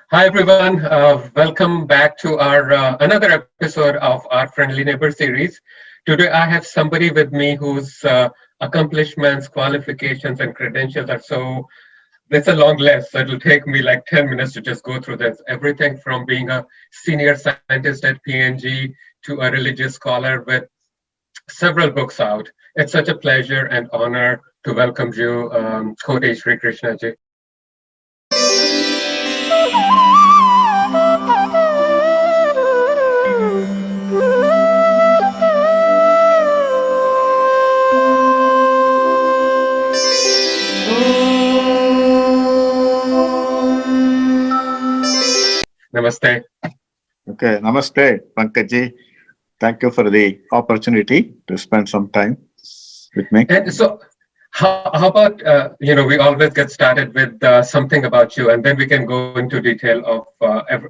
Hi everyone, welcome back to our another episode of our Friendly Neighbor series. Today I have somebody with me whose accomplishments, qualifications, and credentials are so. It's a long list, so it'll take me like 10 minutes to just go through this. Everything from being a senior scientist at PNG to a religious scholar with several books out. It's such a pleasure and honor to welcome you, Koti Sreekrishna Ji. Namaste. Okay, namaste, Pankaj Ji. Thank you for the opportunity to spend some time with me. And so, how about, we always get started with something about you, and then we can go into detail of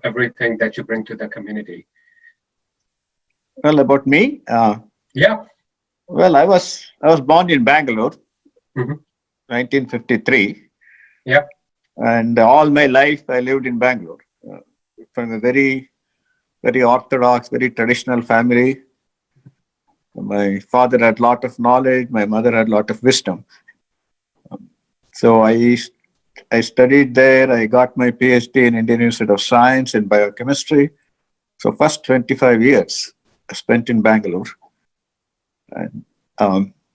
everything that you bring to the community. Well, about me, Yeah. I was born in Bangalore, Hmm. 1953, Yeah. and all my life I lived in Bangalore. From a very orthodox, very traditional family. My father had a lot of knowledge. My mother had a lot of wisdom. So I studied there. I got my PhD in Indian Institute of Science in biochemistry. So first 25 years I spent in Bangalore, and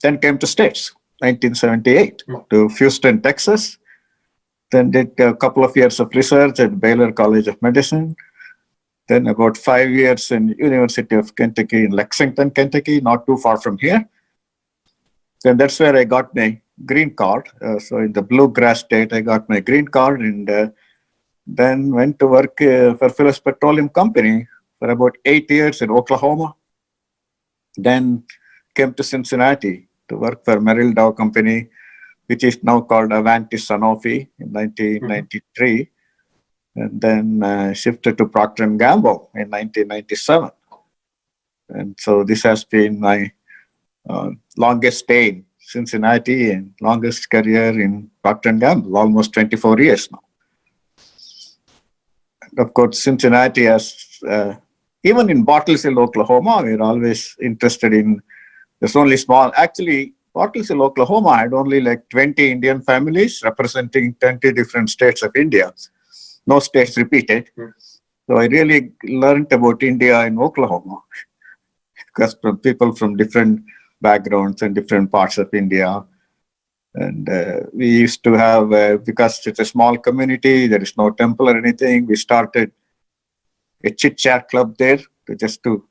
then came to States, 1978, to Houston, Texas. Then did a couple of years of research at Baylor College of Medicine. Then about 5 years in University of Kentucky in Lexington, Kentucky, not too far from here. Then that's where I got my green card. So in the bluegrass state, I got my green card, and then went to work for Phillips Petroleum Company for about 8 years in Oklahoma. Then came to Cincinnati to work for Merrill Dow Company, which is now called Avantis Sanofi in Hmm. 1993, and then shifted to Procter& and Gamble in 1997. And so this has been my longest stay in Cincinnati and longest career in Procter& and Gamble, almost 24 years now. And of course, Cincinnati has, even in Bottles Hill, Oklahoma, we're always interested in. There's only small, actually, Bottles Hill, Oklahoma had only like 20 Indian families representing 20 different states of India. No states repeated. So I really learned about India in Oklahoma because from people from different backgrounds and different parts of India. And we used to have, because it's a small community, there is no temple or anything, we started a chit chat club there to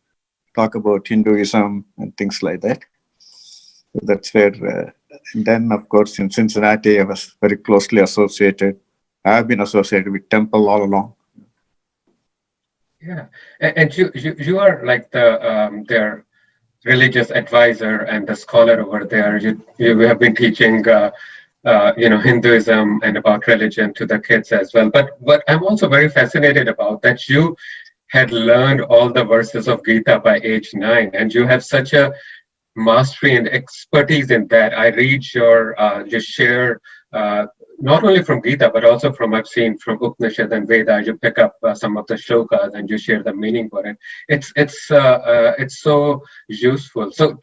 talk about Hinduism and things like that. So that's where, and then of course in Cincinnati, I was very closely associated. I have been associated with temple all along. Yeah. And you are like their religious advisor and the scholar over there. You have been teaching, Hinduism and about religion to the kids as well. But what I'm also very fascinated about that you had learned all the verses of Gita by age 9, and you have such a mastery and expertise in that. I read your just share not only from Gita but also from I've seen from Upanishad and Veda. You pick up some of the shlokas and you share the meaning for it. It's so useful. So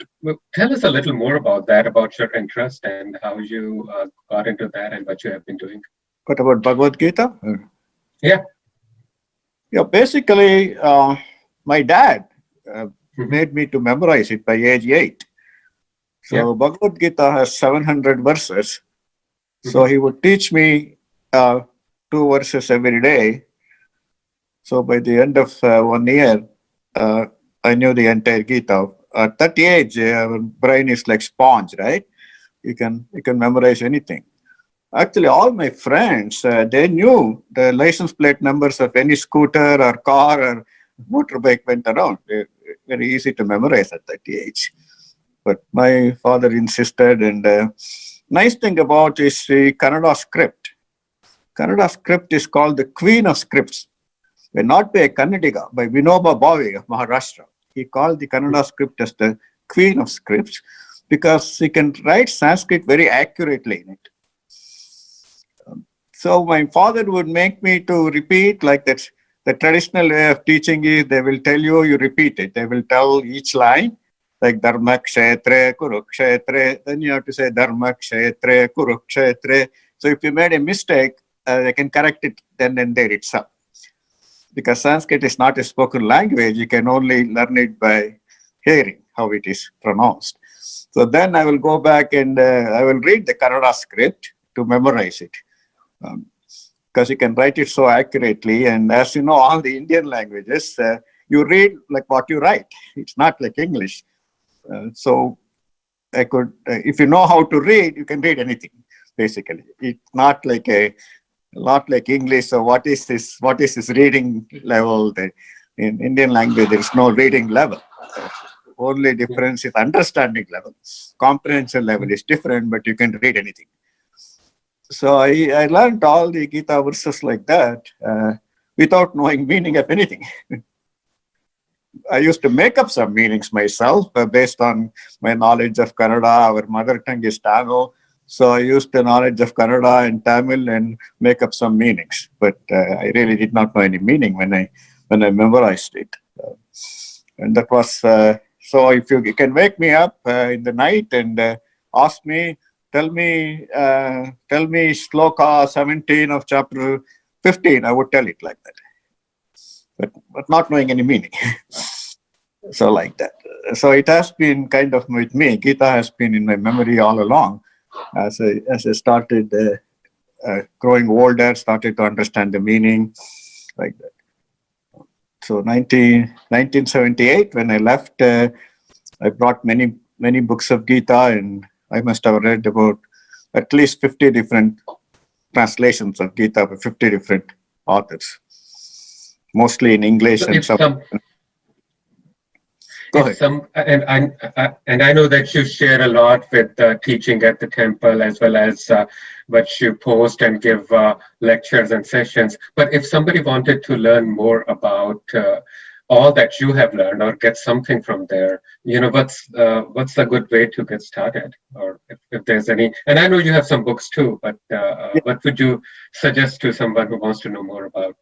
tell us a little more about that, about your interest and how you got into that and what you have been doing. What about Bhagavad-Gita? Yeah. Yeah, basically, my dad Hmm. made me to memorize it by age 8. Yeah. So Bhagavad Gita has 700 verses. So Hmm. he would teach me uh, 2 verses every day. So by the end of 1 year, uh, I knew the entire Gita. At that age, our brain is like sponge, right? You can memorize anything. Actually, all my friends, they knew the license plate numbers of any scooter or car or motorbike went around. They're very easy to memorize at that age. But my father insisted, and nice thing about is the Kannada script. Kannada script is called the Queen of Scripts. When not by a Kannadiga, by Vinoba Bhave of Maharashtra. He called the Kannada script as the Queen of Scripts because he can write Sanskrit very accurately in it. So my father would make me to repeat like that. The traditional way of teaching is they will tell you, you repeat it. They will tell each line like Dharma Kshetre Kurukshetre. Then you have to say Dharma Kshetre Kurukshetre. So if you made a mistake, they can correct it then and there itself. Because Sanskrit is not a spoken language, you can only learn it by hearing how it is pronounced. So then I will go back and I will read the Kannada script to memorize it. Because you can write it so accurately. And as you know, all the Indian languages, you read like what you write. It's not like English. So I could, if you know how to read, you can read anything, basically. It's not like English. So what is this reading level? In Indian language, there is no reading level. Only difference is understanding level. Comprehension level is different, but you can read anything. So I learned all the Gita verses like that without knowing meaning of anything. I used to make up some meanings myself based on my knowledge of Kannada. Our mother tongue is Tamil. So I used the knowledge of Kannada and Tamil and make up some meanings. But I really did not know any meaning when I memorized it. And that was, so if you can wake me up in the night and ask me, tell me Shloka 17 of chapter 15, I would tell it like that. But not knowing any meaning. So like that. So it has been kind of with me. Gita has been in my memory all along. As I started growing older, started to understand the meaning, like that. So 1978, when I left, I brought many books of Gita, and I must have read about at least 50 different translations of Gita by 50 different authors, mostly in English and some. Go ahead. And I know that you share a lot with teaching at the temple, as well as what you post and give lectures and sessions. But if somebody wanted to learn more about all that you have learned or get something from there, what's a good way to get started? Or if there's any, and I know you have some books too, but what would you suggest to someone who wants to know more about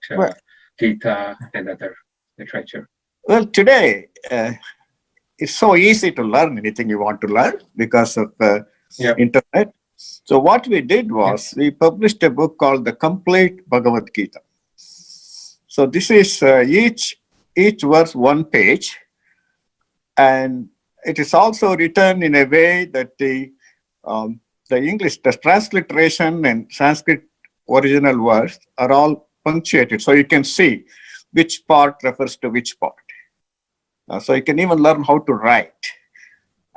Gita and other literature? Well, today, it's so easy to learn anything you want to learn because of internet. So what we did was we published a book called The Complete Bhagavad-Gita. So this is each verse one page, and it is also written in a way that the English, the transliteration and Sanskrit original words are all punctuated, so you can see which part refers to which part. So you can even learn how to write.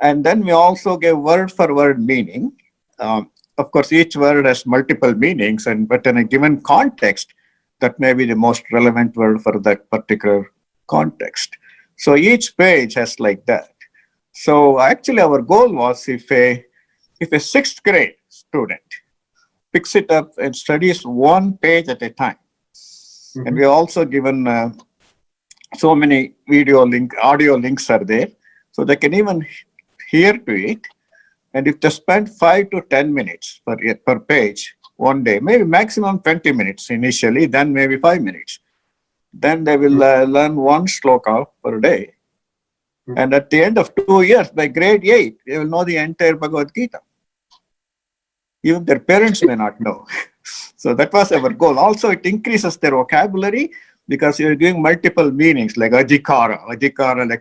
And then we also give word for word meaning. Of course, each word has multiple meanings, but in a given context, that may be the most relevant word for that particular context. So each page has like that. So actually our goal was if a sixth grade student picks it up and studies one page at a time. Mm-hmm. And we also given so many audio links are there, so they can even hear to it. And if they spend 5 to 10 minutes per page one day, maybe maximum 20 minutes initially, then maybe 5 minutes, then they will learn one shloka per day. And at the end of 2 years, by grade 8, they will know the entire Bhagavad-Gita. Even their parents may not know. So that was our goal. Also, it increases their vocabulary, because you're giving multiple meanings like adhikara like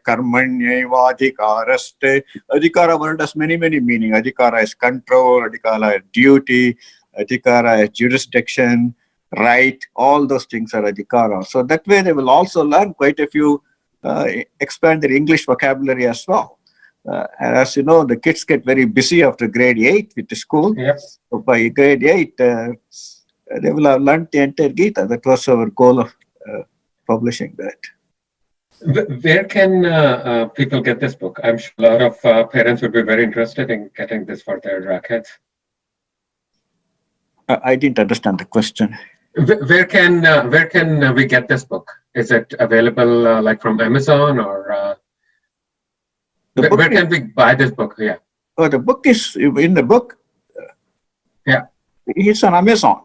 karmanyeva adhikaraste. Adhikara word has many meanings. Adhikara is control, adhikara is duty, adhikara is jurisdiction, right. All those things are adhikara. So that way they will also learn quite a few, expand their English vocabulary as well. And as you know, the kids get very busy after grade 8 with the school. Yes. So by grade 8, they will have learned the entire Gita. That was our goal of publishing that. Where can people get this book? I'm sure a lot of parents would be very interested in getting this for their kids. I didn't understand the question. Where can we get this book? Is it available like from Amazon, or where can we buy this book? Yeah. Oh, the book is in the book. Yeah. It's on Amazon.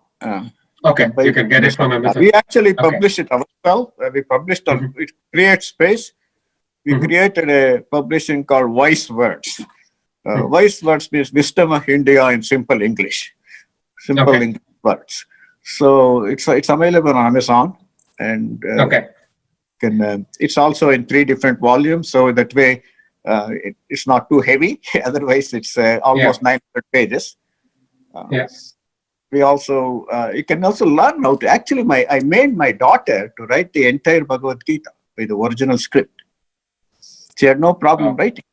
Okay, buy you it can from get it from Amazon. Amazon. We actually Okay. publish it ourselves. We published on Mhm. it creates space. We Mhm. created a publishing called Wise Words. Mhm. Wise Words means wisdom of India in simple English, simple Okay. English words. So it's available on Amazon, and Okay. it's also in 3 different volumes. So that way, it's not too heavy. Otherwise, it's Yeah. almost 900 pages. Uh, Yeah. we also you can also learn how to actually I made my daughter to write the entire Bhagavad-Gita with the original script. She had no problem Wow. writing,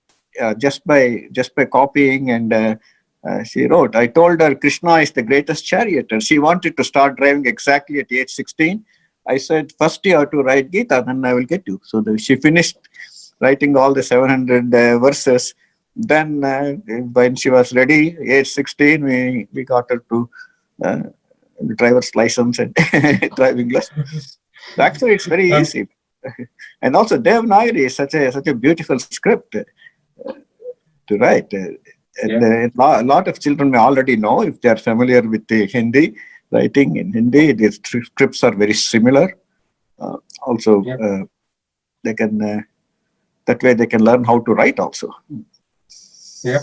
just by copying, and she wrote. I told her Krishna is the greatest charioteer. She wanted to start driving exactly at age 16. I said, first you have to write Gita, then I will get you. So she finished writing all the 700 verses. Then when she was ready, age 16, we got her to uh, driver's license and driving lessons. So actually, it's very Um, easy. And also, Devanagari is such a beautiful script to write. And yeah. a lot of children may already know if they are familiar with the Hindi writing in Hindi. The scripts are very similar. Also, Yeah. they can that way they can learn how to write also. Yeah.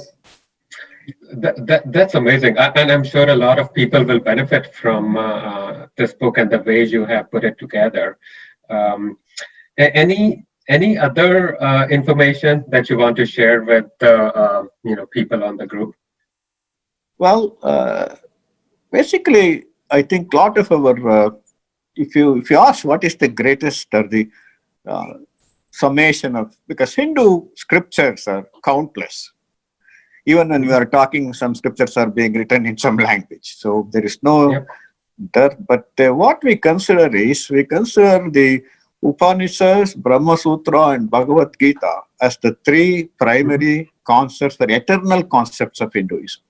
That's amazing. And I'm sure a lot of people will benefit from this book and the way you have put it together. Um, any other information that you want to share with the people on the group? Well, basically, I think a lot of our if you ask what is the greatest or the uh, summation of, because Hindu scriptures are countless. Even when we Mhm. are talking, some scriptures are being written in some language. So there is no Yep. doubt. But what we consider is, we consider the Upanishads, Brahma Sutra, and Bhagavad Gita as the 3 Mhm. primary concepts, the eternal concepts of Hinduism.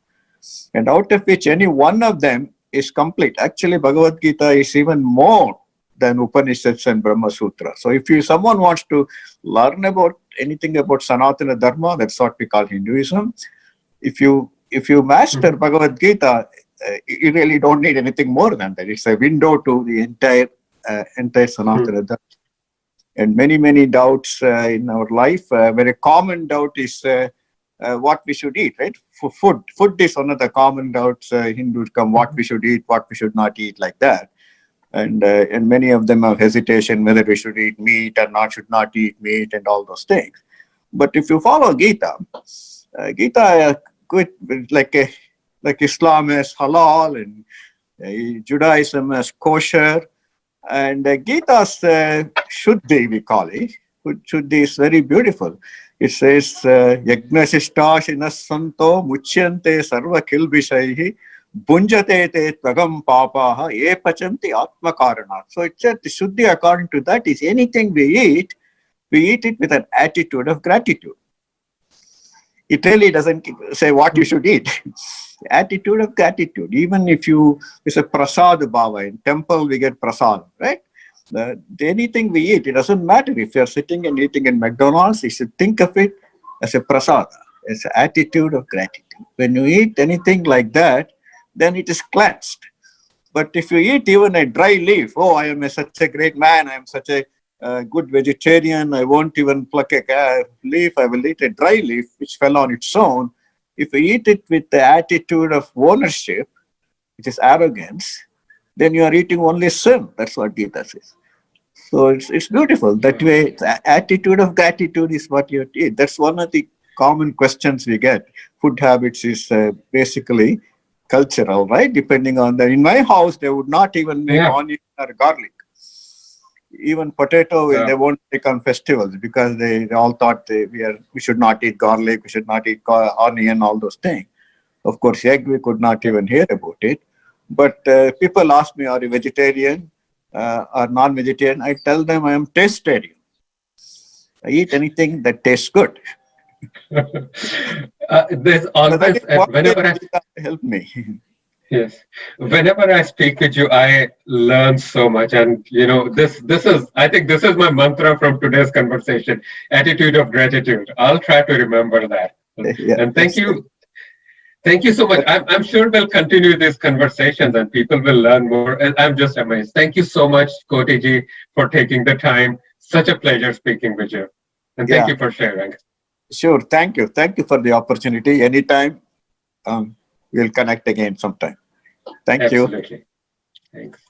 And out of which any one of them is complete. Actually, Bhagavad Gita is even more than Upanishads and Brahma Sutra. So if someone wants to learn about anything about Sanatana Dharma, that's what we call Hinduism. If you master Mhm. Bhagavad Gita, you really don't need anything more than that. It's a window to the entire Mhm. Sanatana Dharma. And many doubts in our life. Very common doubt is what we should eat, right? For food is one of the common doubts. Hindus come, what we should eat, what we should not eat, like that. And many of them have hesitation whether we should eat meat or not, should not eat meat, and all those things. But if you follow Gita quite like Islam as halal, and Judaism as kosher, and Gita's Shuddhi, we call it. Shuddhi is very beautiful. It says, Yagnasishta Shinasanto Muchyante Sarva Kilbishaihi Bunjate Te Tvagam Papaha E Pachanti Atma Karanat. So it said the Shuddhi, according to that, is anything we eat it with an attitude of gratitude. It really doesn't say what you should eat. Attitude of gratitude. Even if it's a prasad bhava. In temple, we get prasad, right? Anything we eat, it doesn't matter if you're sitting and eating in McDonald's, you should think of it as a prasad. It's an attitude of gratitude. When you eat anything like that, then it is cleansed. But if you eat even a dry leaf, oh, I am such a great man, I am such a good vegetarian, I won't even pluck a leaf, I will eat a dry leaf which fell on its own. If you eat it with the attitude of ownership, which is arrogance, then you are eating only sin. That's what Gita says. So it's beautiful. That way, the attitude of gratitude is what you eat. That's one of the common questions we get. Food habits is basically cultural, right? Depending on in my house, they would not even make Yeah. onion or garlic. Even potato, they Uh, won't take on festivals because they all thought we should not eat garlic, we should not eat onion, all those things. Of course, egg, we could not yeah. even hear about it. But people ask me, are you vegetarian or non-vegetarian? I tell them I am tastarian. I eat anything that tastes good. There's So that always is one way whenever I Gita helped me. yes, whenever I speak with you, I learn so much, and this is I think this is my mantra from today's conversation: attitude of gratitude. I'll try to remember that. Yeah, And that's it. Thank you so much. I'm sure we'll continue these conversations and people will learn more. And I'm just amazed. Thank you so much, Koti Ji, for taking the time. Such a pleasure speaking with you. And thank Yeah, you for sharing. sure. Thank you. Thank you for the opportunity. Anytime, we'll connect again sometime. Thank you. Absolutely. Thanks.